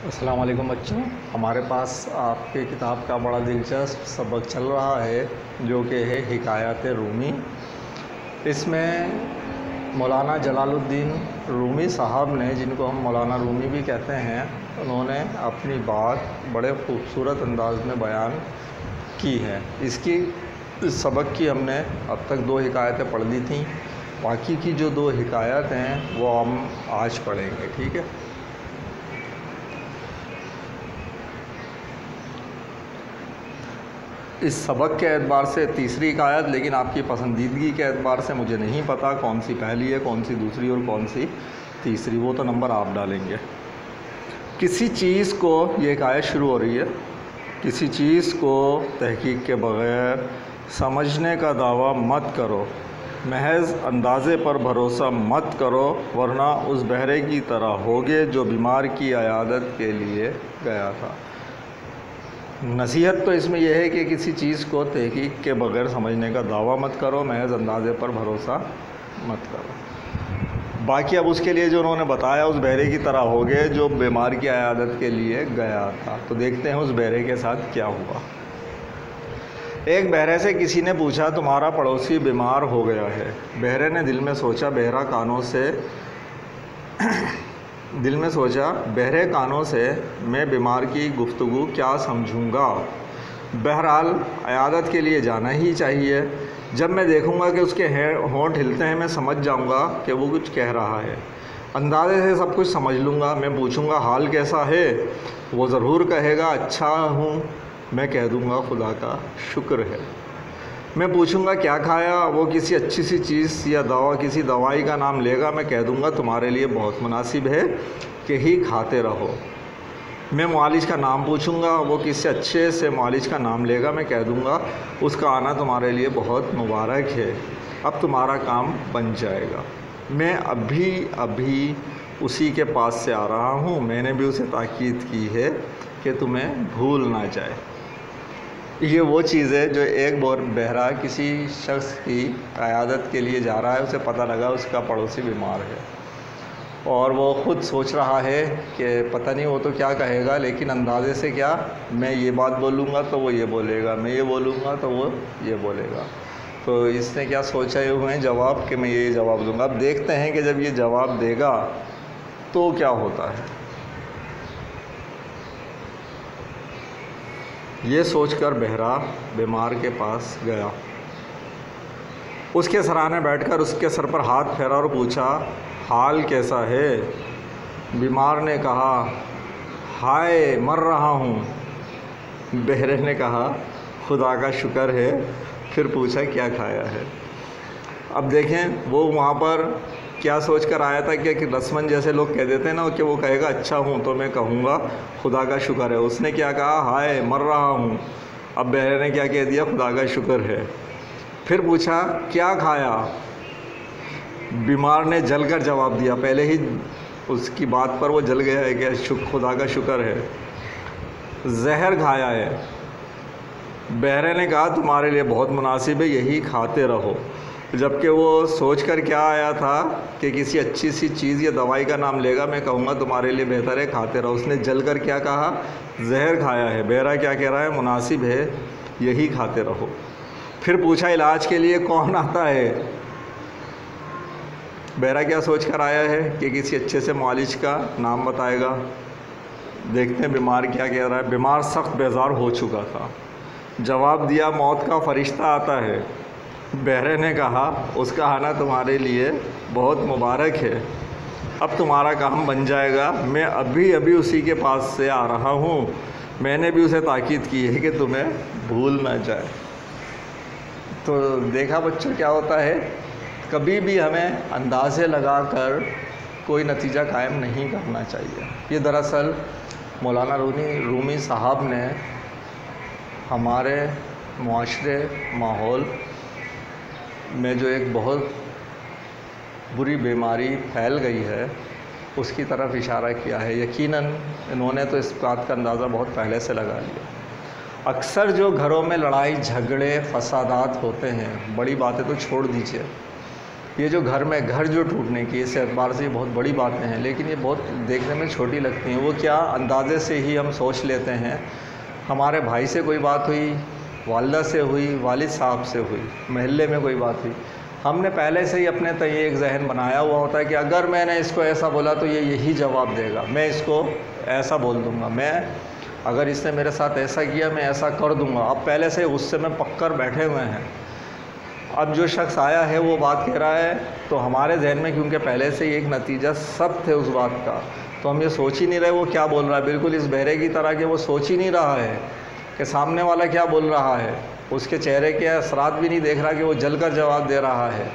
السلام علیکم بچوں، ہمارے پاس آپ کی کتاب کا بڑا دلچسپ سبق چل رہا ہے جو کہ ہے حکایات رومی۔ اس میں مولانا جلال الدین رومی صاحب نے، جن کو ہم مولانا رومی بھی کہتے ہیں، انہوں نے اپنی بات بڑے خوبصورت انداز میں بیان کی ہے۔ اس سبق کی ہم نے اب تک 2 حکایتیں پڑھ لی تھیں، باقی کی جو 2 حکایت ہیں وہ ہم آج پڑھیں گے، ٹھیک ہے؟ اس سبق کے اعتبار سے تیسری حکایت، لیکن آپ کی پسندیدگی کے اعتبار سے مجھے نہیں پتہ کون سی پہلی ہے، کون سی دوسری اور کون سی تیسری، وہ تو نمبر آپ ڈالیں گے۔ کسی چیز کو، یہ حکایت شروع ہو رہی ہے، کسی چیز کو تحقیق کے بغیر سمجھنے کا دعویٰ مت کرو، محض اندازے پر بھروسہ مت کرو، ورنہ اس بہرے کی طرح ہوگے جو بیمار کی عیادت کے لیے گیا تھا۔ نصیحت تو اس میں یہ ہے کہ کسی چیز کو تحقیق کے بغیر سمجھنے کا دعویٰ مت کرو، محض اندازے پر بھروسہ مت کرو۔ باقی اب اس کے لیے جو انہوں نے بتایا، اس بہرے کی طرح ہوگے جو بیمار کی عیادت کے لیے گیا تھا۔ تو دیکھتے ہیں اس بہرے کے ساتھ کیا ہوا۔ ایک بہرے سے کسی نے پوچھا، تمہارا پڑوسی بیمار ہو گیا ہے۔ بہرے نے دل میں سوچا، بہرے کانوں سے میں بیمار کی گفتگو کیا سمجھوں گا؟ بہرحال عیادت کے لیے جانا ہی چاہیے۔ جب میں دیکھوں گا کہ اس کے ہونٹ ہلتے ہیں، میں سمجھ جاؤں گا کہ وہ کچھ کہہ رہا ہے۔ اندازے سے سب کچھ سمجھ لوں گا۔ میں پوچھوں گا، حال کیسا ہے؟ وہ ضرور کہے گا، اچھا ہوں۔ میں کہہ دوں گا، خدا کا شکر ہے۔ میں پوچھوں گا، کیا کھایا؟ وہ کسی اچھی سی چیز یا کسی دوائی کا نام لے گا۔ میں کہہ دوں گا، تمہارے لیے بہت مناسب ہے کہ ہی کھاتے رہو۔ میں معالج کا نام پوچھوں گا۔ وہ کسی اچھے سے معالج کا نام لے گا۔ میں کہہ دوں گا، اس کا آنا تمہارے لیے بہت مبارک ہے، اب تمہارا کام بن جائے گا۔ میں ابھی اسی کے پاس سے آ رہا ہوں۔ میں نے بھی اسے تاکید کی ہے کہ تمہیں بھول نہ جائے۔ یہ وہ چیز ہے جو ایک بہرا کسی شخص کی عیادت کے لیے جا رہا ہے، اسے پتہ لگا اس کا پڑوسی بیمار ہے، اور وہ خود سوچ رہا ہے کہ پتہ نہیں وہ تو کیا کہے گا، لیکن اندازے سے کیا، میں یہ بات بولوں گا تو وہ یہ بولے گا، میں یہ بولوں گا تو وہ یہ بولے گا۔ تو اس نے کیا سوچا ہوئے ہیں جواب، کہ میں یہ جواب دوں گا۔ اب دیکھتے ہیں کہ جب یہ جواب دے گا تو کیا ہوتا ہے۔ یہ سوچ کر بہرا بیمار کے پاس گیا، اس کے سرانے بیٹھ کر اس کے سر پر ہاتھ پھیرا اور پوچھا، حال کیسا ہے؟ بیمار نے کہا، ہائے مر رہا ہوں۔ بہرے نے کہا، خدا کا شکر ہے۔ پھر پوچھا، کیا کھایا ہے؟ اب دیکھیں وہ وہاں پر کیا سوچ کر آیا تھا کہ رسمن جیسے لوگ کہہ دیتے ہیں نا کہ وہ کہے گا، اچھا ہوں تو میں کہوں گا خدا کا شکر ہے۔ اس نے کیا کہا، ہائے مر رہا ہوں۔ اب بہرے نے کیا کہہ دیا، خدا کا شکر ہے۔ پھر پوچھا، کیا کھایا؟ بیمار نے جل کر جواب دیا، پہلے ہی اس کی بات پر وہ جل گیا ہے کہ خدا کا شکر ہے۔ زہر کھایا ہے۔ بہرے نے کہا، تمہارے لیے بہت مناسب ہے، یہی کھاتے رہو۔ جبکہ وہ سوچ کر کیا آیا تھا کہ کسی اچھی سی چیز یا دوائی کا نام لے گا، میں کہوں گا تمہارے لیے بہتر ہے، کھاتے رہو۔ اس نے جل کر کیا کہا، زہر کھایا ہے۔ بہرا کیا کہہ رہا ہے، مناسب ہے، یہی کھاتے رہو۔ پھر پوچھا، علاج کے لیے کون آتا ہے؟ بہرا کیا سوچ کر آیا ہے کہ کسی اچھے سے معالج کا نام بتائے گا۔ دیکھتے ہیں بیمار کیا کہہ رہا ہے۔ بیمار سخت بیزار ہو چکا تھا، جواب دیا، موت کا فرشتہ آتا ہے۔ بہرے نے کہا، اس کا آنا تمہارے لیے بہت مبارک ہے، اب تمہارا کام بن جائے گا۔ میں ابھی اسی کے پاس سے آ رہا ہوں۔ میں نے بھی اسے تاکید کی ہے کہ تمہیں بھول نہ جائے۔ تو دیکھا بچوں کیا ہوتا ہے، کبھی بھی ہمیں اندازے لگا کر کوئی نتیجہ قائم نہیں کرنا چاہیے۔ یہ دراصل مولانا رومی صاحب نے ہمارے معاشرے ماحول میں جو ایک بہت بری بیماری پھیل گئی ہے، اس کی طرف اشارہ کیا ہے۔ یقیناً انہوں نے تو اس بات کا اندازہ بہت پہلے سے لگا لیا۔ اکثر جو گھروں میں لڑائی جھگڑے فسادات ہوتے ہیں، بڑی باتیں تو چھوڑ دیجیے، یہ جو گھر جو ٹوٹنے کی اس اعتبار سے یہ بہت بڑی باتیں ہیں، لیکن یہ بہت دیکھنے میں چھوٹی لگتی ہیں۔ وہ کیا اندازے سے ہی ہم سوچ لیتے ہیں۔ ہمارے بھائی سے کوئی بات ہوئی، والدہ سے ہوئی، والد صاحب سے ہوئی، محلے میں کوئی بات ہوئی، ہم نے پہلے سے ہی اپنے تئیں ایک ذہن بنایا ہوا ہوتا ہے کہ اگر میں نے اس کو ایسا بولا تو یہ یہی جواب دے گا، میں اس کو ایسا بول دوں گا، میں اگر اس نے میرے ساتھ ایسا کیا میں ایسا کر دوں گا۔ اب پہلے سے غصے میں پک کر بیٹھے ہوئے ہیں۔ اب جو شخص آیا ہے وہ بات کہہ رہا ہے تو ہمارے ذہن میں کیونکہ پہلے سے ہی ایک نتیجہ سب تھے اس بات کا، تو ہم یہ سوچ ہی نہیں رہے وہ کیا بول رہا ہے، بالکل اس بہرے کی طرح کہ وہ سوچ ہی نہیں رہا ہے کہ سامنے والا کیا بول رہا ہے، اس کے چہرے کے اثرات بھی نہیں دیکھ رہا کہ وہ جل کر جواب دے رہا ہے۔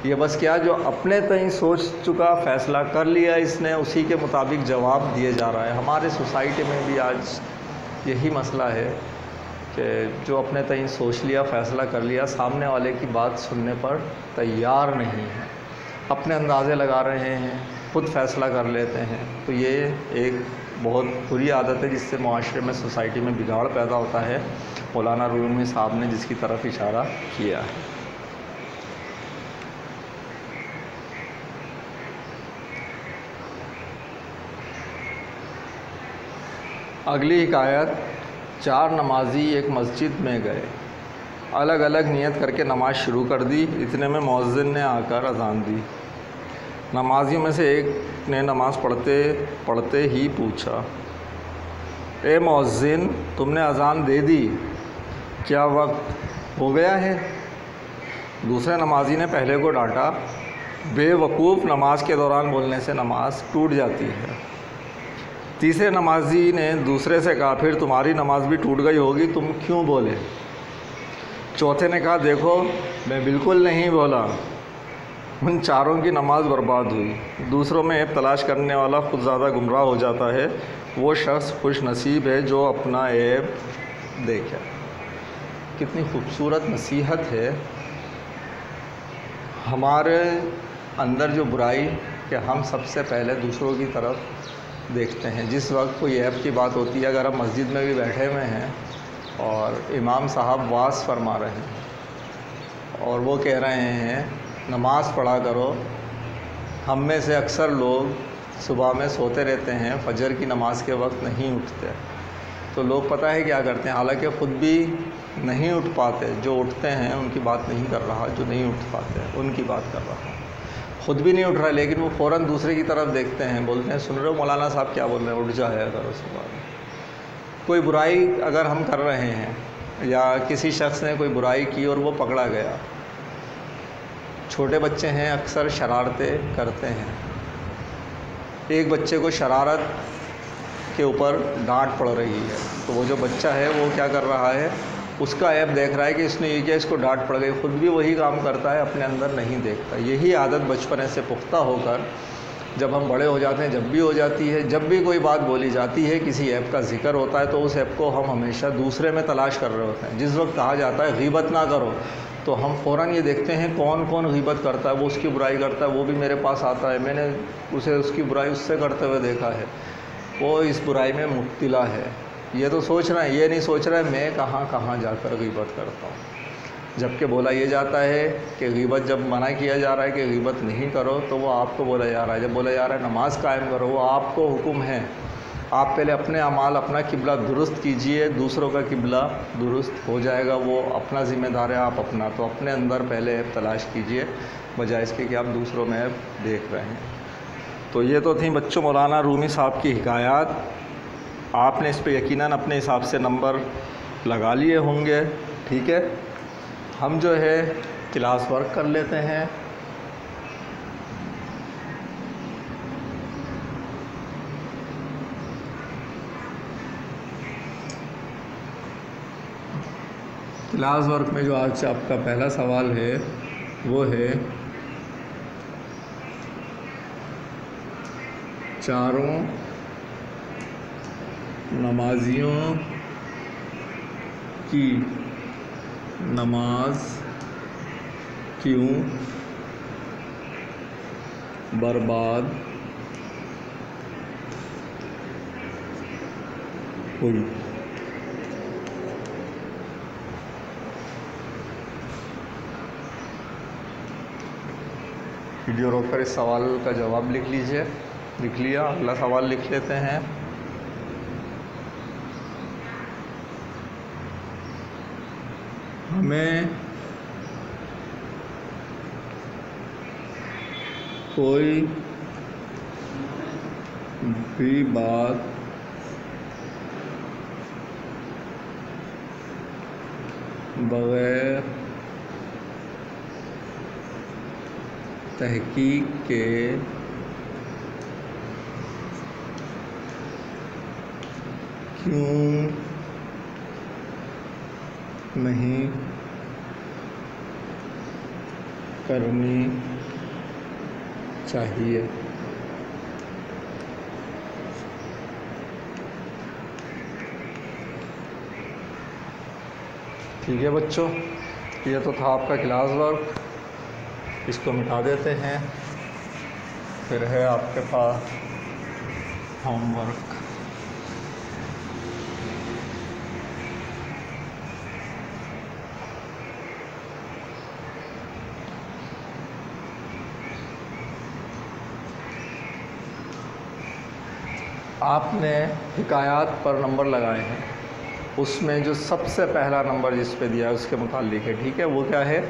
یہ بس کیا جو اپنے تئیں سوچ چکا، فیصلہ کر لیا اس نے، اسی کے مطابق جواب دیے جا رہا ہے۔ ہمارے سوسائٹی میں بھی آج یہی مسئلہ ہے کہ جو اپنے تئیں سوچ لیا، فیصلہ کر لیا، سامنے والے کی بات سننے پر تیار نہیں ہے، اپنے اندازے لگا رہے ہیں، خود فیصلہ کر لیتے ہیں۔ تو یہ ایک بہت بری عادت ہے جس سے معاشرے میں، سوسائٹی میں بگاڑ پیدا ہوتا ہے، مولانا رومی صاحب نے جس کی طرف اشارہ کیا ہے۔ اگلی حکایت، 4 نمازی ایک مسجد میں گئے، الگ الگ نیت کر کے نماز شروع کر دی، اتنے میں مؤذن نے آ کر اذان دی۔ نمازیوں میں سے ایک نے نماز پڑھتے پڑھتے ہی پوچھا، اے مؤذن، تم نے اذان دے دی، کیا وقت ہو گیا ہے؟ دوسرے نمازی نے پہلے کو ڈانٹا، بے وقوف، نماز کے دوران بولنے سے نماز ٹوٹ جاتی ہے۔ تیسرے نمازی نے دوسرے سے کہا، پھر تمہاری نماز بھی ٹوٹ گئی ہوگی، تم کیوں بولے؟ چوتھے نے کہا، دیکھو میں بالکل نہیں بولا۔ ان چاروں کی نماز برباد ہوئی۔ دوسروں میں عیب تلاش کرنے والا خود زیادہ گمراہ ہو جاتا ہے، وہ شخص خوش نصیب ہے جو اپنا عیب دیکھے۔ کتنی خوبصورت نصیحت ہے ہمارے اندر جو برائی کہ ہم سب سے پہلے دوسروں کی طرف دیکھتے ہیں۔ جس وقت کوئی عیب کی بات ہوتی ہے، اگر ہم مسجد میں بھی بیٹھے ہوئے ہیں اور امام صاحب واعظ فرما رہے ہیں اور وہ کہہ رہے ہیں نماز پڑھا کرو، ہم میں سے اکثر لوگ صبح میں سوتے رہتے ہیں، فجر کی نماز کے وقت نہیں اٹھتے، تو لوگ پتہ ہے کیا کرتے ہیں، حالانکہ خود بھی نہیں اٹھ پاتے، جو اٹھتے ہیں ان کی بات نہیں کر رہا، جو نہیں اٹھ پاتے ان کی بات کر رہا، خود بھی نہیں اٹھ رہا لیکن وہ فوراً دوسرے کی طرف دیکھتے ہیں، بولتے ہیں سن رہے ہو مولانا صاحب کیا بول رہے ہیں، اٹھ جایا کرو صبح میں۔ کوئی برائی اگر ہم کر رہے ہیں یا کسی شخص نے کوئی برائی کی اور وہ پکڑا گیا، چھوٹے بچے ہیں اکثر شرارتیں کرتے ہیں، ایک بچے کو شرارت کے اوپر ڈانٹ پڑ رہی ہے تو وہ جو بچہ ہے وہ کیا کر رہا ہے، اس کا عیب دیکھ رہا ہے کہ اس نے یہ کیا، اس کو ڈانٹ پڑ گئی، خود بھی وہی کام کرتا ہے، اپنے اندر نہیں دیکھتا۔ یہی عادت بچپنے سے پختہ ہو کر جب ہم بڑے ہو جاتے ہیں، جب بھی ہو جاتی ہے، جب بھی کوئی بات بولی جاتی ہے، کسی عیب کا ذکر ہوتا ہے تو اس عیب کو ہم ہمیشہ دوسرے میں تلاش کر رہے ہوتے ہیں۔ جس وقت کہا جاتا ہے غیبت نہ کرو تو ہم فوراً یہ دیکھتے ہیں کون کون غیبت کرتا ہے، وہ اس کی برائی کرتا ہے، وہ بھی میرے پاس آتا ہے، میں نے اسے اس کی برائی اس سے کرتے ہوئے دیکھا ہے، وہ اس برائی میں مبتلا ہے۔ یہ تو سوچ رہے ہیں، یہ نہیں سوچ رہے میں کہاں کہاں جا کر غیبت کرتا ہوں۔ جبکہ بولا یہ جاتا ہے کہ غیبت، جب منع کیا جا رہا ہے کہ غیبت نہیں کرو تو وہ آپ کو بولا جا رہا ہے، جب بولا جا رہا ہے نماز قائم کرو وہ آپ کو حکم ہے۔ آپ پہلے اپنے اعمال، اپنا قبلہ درست کیجئے، دوسروں کا قبلہ درست ہو جائے گا، وہ اپنا ذمہ دار ہے، آپ اپنا، تو اپنے اندر پہلے عیب تلاش کیجئے بجائے اس کے کہ آپ دوسروں میں عیب دیکھ رہے ہیں۔ تو یہ تو تھیں بچوں مولانا رومی صاحب کی حکایات، آپ نے اس پہ یقیناً اپنے حساب سے نمبر لگا لیے ہوں گے، ٹھیک ہے۔ ہم جو ہے کلاس ورک کر لیتے ہیں۔ کلاس ورک میں جو آج آپ کا پہلا سوال ہے وہ ہے، چاروں نمازیوں کی نماز کیوں برباد ہوئی؟ ویڈیو روک کر اس سوال کا جواب لکھ لیجئے. لکھ لیا؟ اگلا سوال لکھ لیتے ہیں. ہمیں کوئی بھی بات بغیر تحقیق کے کیوں نہیں کرنی چاہیے؟ ٹھیک ہے بچوں، یہ تو تھا آپ کا کلاس ورک. اس کو مٹا دیتے ہیں. پھر ہے آپ کے پاس ہوم ورک. آپ نے حکایات پر نمبر لگائے ہیں. اس میں جو سب سے پہلا نمبر جس پہ دیا ہے اس کے متعلق ہے. ٹھیک ہے، وہ کیا ہے؟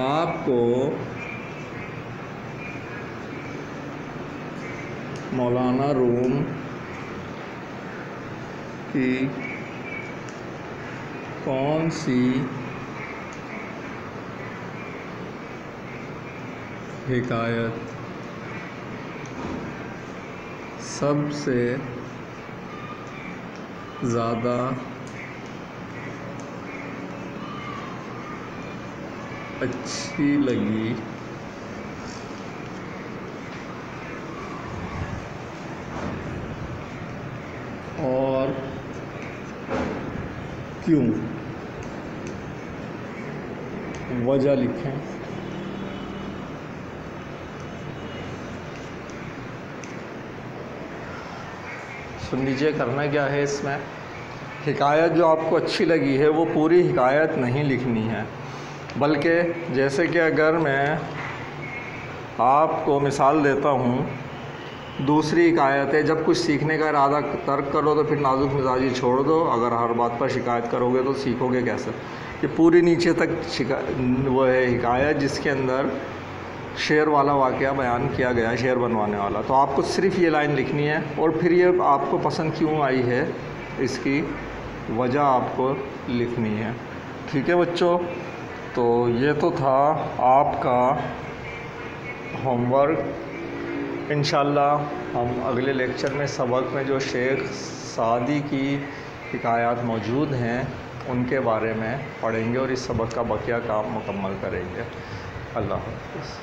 آپ کو مولانا روم کی کون سی حکایت سب سے زیادہ اچھی لگی اور کیوں؟ وجہ لکھیں. سن لیجیے کرنا کیا ہے اس میں. حکایت جو آپ کو اچھی لگی ہے وہ پوری حکایت نہیں لکھنی ہے، بلکہ جیسے کہ اگر میں آپ کو مثال دیتا ہوں، دوسری حکایت ہے، جب کچھ سیکھنے کا ارادہ ترک کرو تو پھر نازک مزاجی چھوڑ دو. اگر ہر بات پر شکایت کرو گے تو سیکھو گے کیسے؟ یہ پوری نیچے تک وہ ہے حکایت جس کے اندر شعر والا واقعہ بیان کیا گیا، شعر بنوانے والا. تو آپ کو صرف یہ لائن لکھنی ہے اور پھر یہ آپ کو پسند کیوں آئی ہے اس کی وجہ آپ کو لکھنی ہے. ٹھیک ہے بچوں، تو یہ تو تھا آپ کا ہوم ورک. انشاءاللہ ہم اگلے لیکچر میں سبق میں جو شیخ سعدی کی حکایات موجود ہیں ان کے بارے میں پڑھیں گے اور اس سبق کا بقیہ کام مکمل کریں گے. اللہ حافظ.